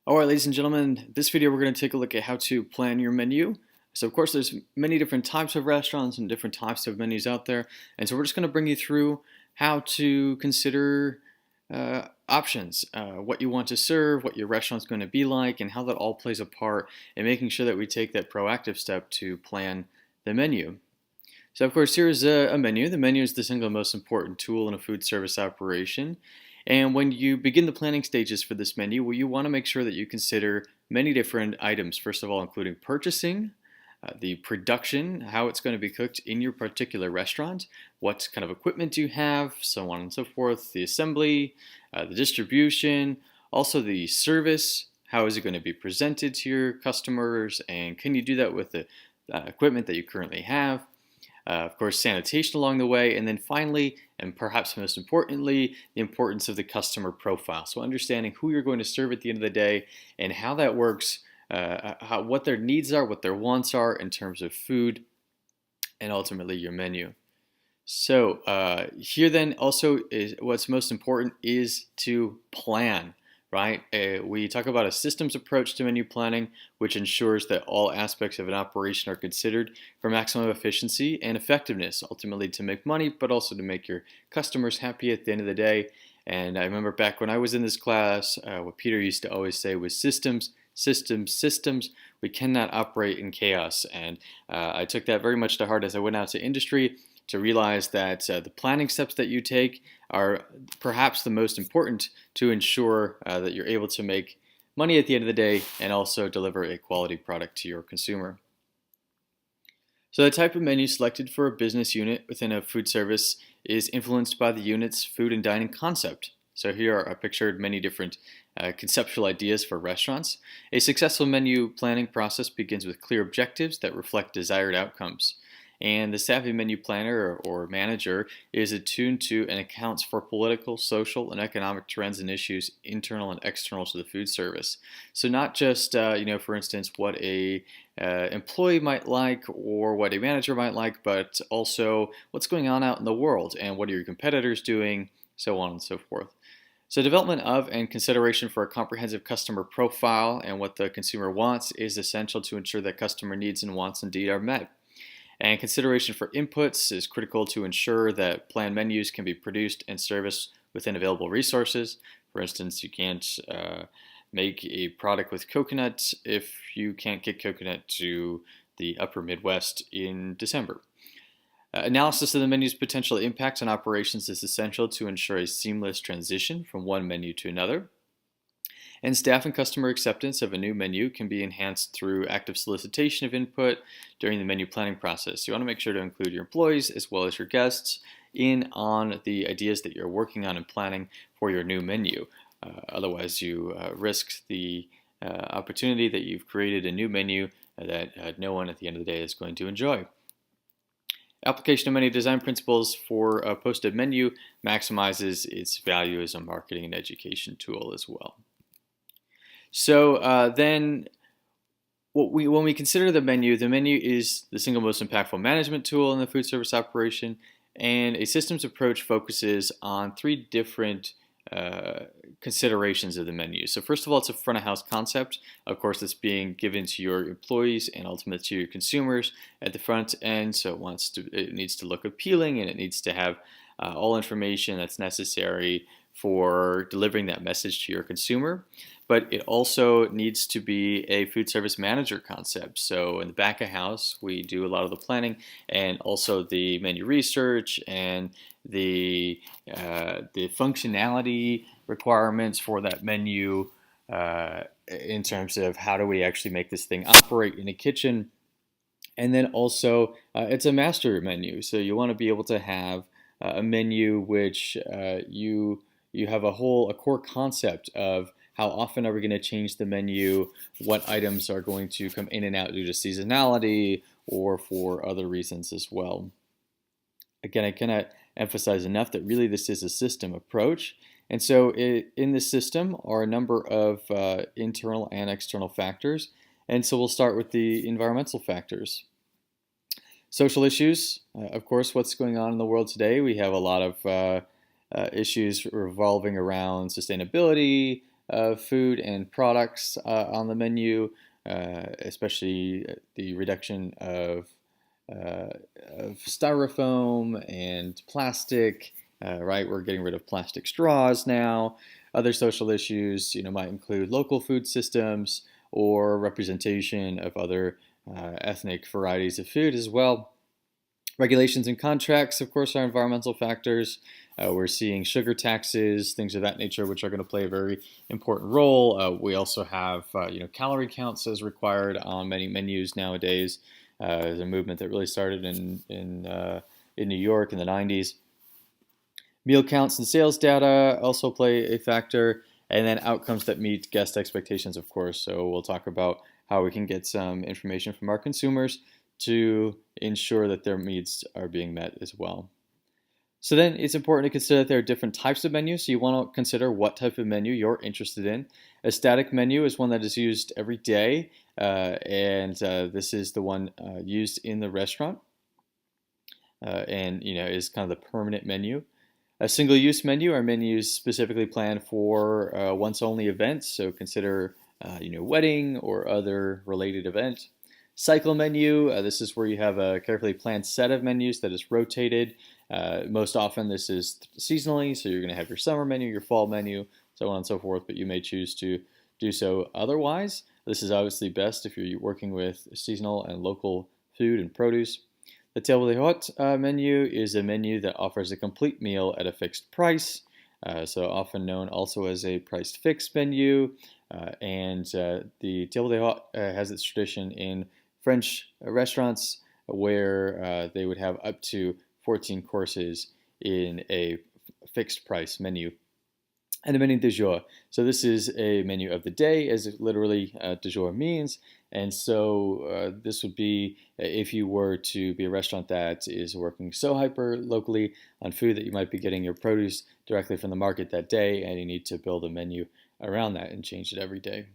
All right, ladies and gentlemen, this video we're going to take a look at how to plan your menu. So of course there's many different types of restaurants and different types of menus out there, and so we're just going to bring you through how to consider options, what you want to serve, what your restaurant's going to be like, and how that all plays a part in making sure that we take that proactive step to plan the menu. So of course here's a menu. The menu is the single most important tool in a food service operation. And when you begin the planning stages for this menu, well, you want to make sure that you consider many different items. First of all, including purchasing, the production, how it's going to be cooked in your particular restaurant, what kind of equipment do you have, so on and so forth, the assembly, the distribution, also the service, how is it going to be presented to your customers, and can you do that with the equipment that you currently have? Of course, sanitation along the way, and then finally, and perhaps most importantly, the importance of the customer profile. So understanding who you're going to serve at the end of the day and how that works, what their needs are, what their wants are in terms of food, and ultimately your menu. So here then also is what's most important is to plan, right? We talk about a systems approach to menu planning, which ensures that all aspects of an operation are considered for maximum efficiency and effectiveness, ultimately to make money, but also to make your customers happy at the end of the day. And I remember back when I was in this class, what Peter used to always say was systems, systems, systems. We cannot operate in chaos. And I took that very much to heart as I went out to industry to realize that the planning steps that you take are perhaps the most important to ensure that you're able to make money at the end of the day and also deliver a quality product to your consumer. So the type of menu selected for a business unit within a food service is influenced by the unit's food and dining concept. So here are pictured many different conceptual ideas for restaurants. A successful menu planning process begins with clear objectives that reflect desired outcomes. And the savvy menu planner or manager is attuned to and accounts for political, social, and economic trends and issues internal and external to the food service. So not just, for instance, what a employee might like or what a manager might like, but also what's going on out in the world and what are your competitors doing, so on and so forth. So development of and consideration for a comprehensive customer profile and what the consumer wants is essential to ensure that customer needs and wants indeed are met. And consideration for inputs is critical to ensure that planned menus can be produced and serviced within available resources. For instance, you can't make a product with coconut if you can't get coconut to the upper Midwest in December. Analysis of the menu's potential impacts on operations is essential to ensure a seamless transition from one menu to another. And staff and customer acceptance of a new menu can be enhanced through active solicitation of input during the menu planning process. You want to make sure to include your employees as well as your guests in on the ideas that you're working on and planning for your new menu. Otherwise, you risk the opportunity that you've created a new menu that no one at the end of the day is going to enjoy. Application of menu design principles for a posted menu maximizes its value as a marketing and education tool as well. So then when we consider the menu is the single most impactful management tool in the food service operation, and a systems approach focuses on three different considerations of the menu. So first of all, it's a front of house concept. Of course, it's being given to your employees and ultimately to your consumers at the front end. So it needs to look appealing and it needs to have all information that's necessary for delivering that message to your consumer. But it also needs to be a food service manager concept. So in the back of house, we do a lot of the planning and also the menu research and the functionality requirements for that menu in terms of how do we actually make this thing operate in a kitchen. And then also it's a master menu. So you want to be able to have a menu which you have a core concept of how often are we going to change the menu, what items are going to come in and out due to seasonality or for other reasons as well. Again, I cannot emphasize enough that really this is a system approach. And so in this system are a number of internal and external factors. And so we'll start with the environmental factors. Social issues, of course, what's going on in the world today. We have a lot of issues revolving around sustainability, of food and products on the menu, especially the reduction uh, of styrofoam and plastic. Right, we're getting rid of plastic straws now. Other social issues, might include local food systems or representation of other ethnic varieties of food as well. Regulations and contracts, of course, are environmental factors. We're seeing sugar taxes, things of that nature, which are going to play a very important role. We also have, calorie counts as required on many menus nowadays. There's a movement that really started in New York in the 90s. Meal counts and sales data also play a factor, and then outcomes that meet guest expectations, of course. So we'll talk about how we can get some information from our consumers to ensure that their needs are being met as well. So then it's important to consider that there are different types of menus. So you want to consider what type of menu you're interested in. A static menu is one that is used every day, and this is the one used in the restaurant, and is kind of the permanent menu. A single-use menu are menus specifically planned for once-only events, so consider wedding or other related event. Cycle menu, this is where you have a carefully planned set of menus that is rotated. Most often this is seasonally, so you're going to have your summer menu, your fall menu, so on and so forth, but you may choose to do so otherwise. This is obviously best if you're working with seasonal and local food and produce. The table d'hôte menu is a menu that offers a complete meal at a fixed price, so often known also as a priced fixed menu. And the table d'hôte has its tradition in French restaurants where they would have up to 14 courses in a fixed price menu. And the menu du jour. So this is a menu of the day, as it literally du jour means. And so this would be if you were to be a restaurant that is working so hyper locally on food that you might be getting your produce directly from the market that day, and you need to build a menu around that and change it every day.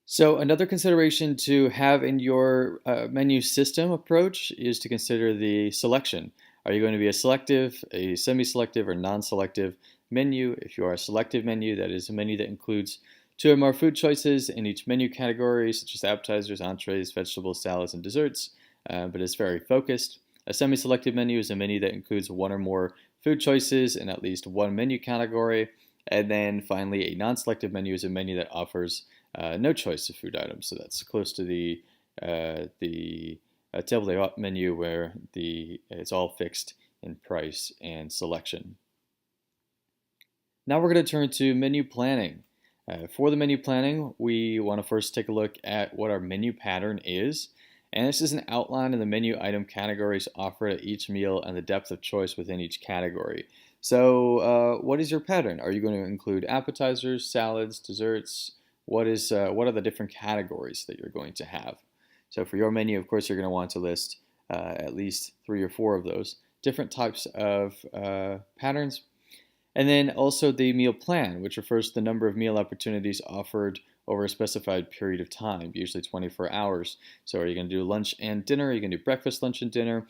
So another consideration to have in your menu system approach is to consider the selection. Are you going to be a selective, a semi-selective, or non-selective menu? If you are a selective menu, that is a menu that includes 2 or more food choices in each menu category, such as appetizers, entrees, vegetables, salads, and desserts, but is very focused. A semi-selective menu is a menu that includes 1 or more food choices in at least 1 menu category. And then finally, a non-selective menu is a menu that offers no choice of food items. So that's close to the table d'hôte menu where it's all fixed in price and selection. Now we're going to turn to menu planning. For the menu planning, we want to first take a look at what our menu pattern is. And this is an outline of the menu item categories offered at each meal and the depth of choice within each category. So what is your pattern? Are you going to include appetizers, salads, desserts? What are the different categories that you're going to have? So for your menu, of course, you're going to want to list at least 3 or 4 of those different types of patterns. And then also the meal plan, which refers to the number of meal opportunities offered over a specified period of time, usually 24 hours. So are you going to do lunch and dinner? Are you going to do breakfast, lunch, and dinner?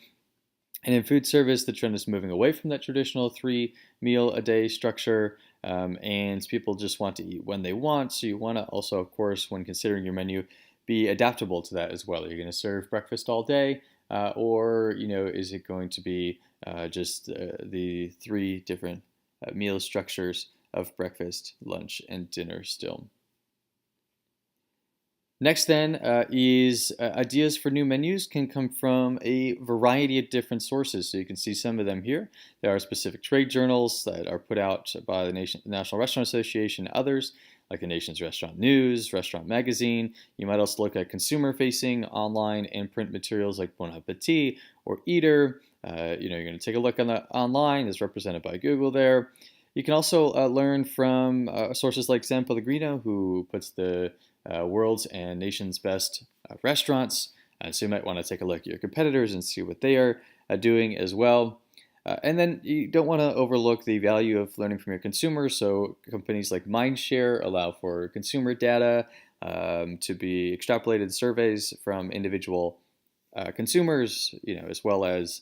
And in food service, the trend is moving away from that traditional 3 meal a day structure, and people just want to eat when they want. So you want to also, of course, when considering your menu, be adaptable to that as well. Are you going to serve breakfast all day, or is it going to be just the 3 different meal structures of breakfast, lunch, and dinner still? Next then is ideas for new menus can come from a variety of different sources. So you can see some of them here. There are specific trade journals that are put out by the National Restaurant Association and others, like the Nation's Restaurant News, Restaurant Magazine. You might also look at consumer-facing online and print materials like Bon Appetit or Eater. You're going to take a look on the online, as represented by Google there. You can also learn from sources like San Pellegrino, who puts the world's and nation's best restaurants. So you might want to take a look at your competitors and see what they are doing as well. And then you don't want to overlook the value of learning from your consumers. So companies like Mindshare allow for consumer data to be extrapolated surveys from individual consumers, as well as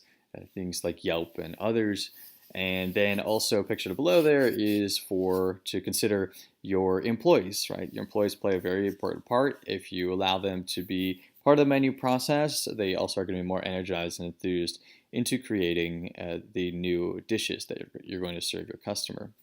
things like Yelp and others. And then also pictured below there is to consider your employees, right? Your employees play a very important part. If you allow them to be part of the menu process, they also are going to be more energized and enthused into creating the new dishes that you're going to serve your customer.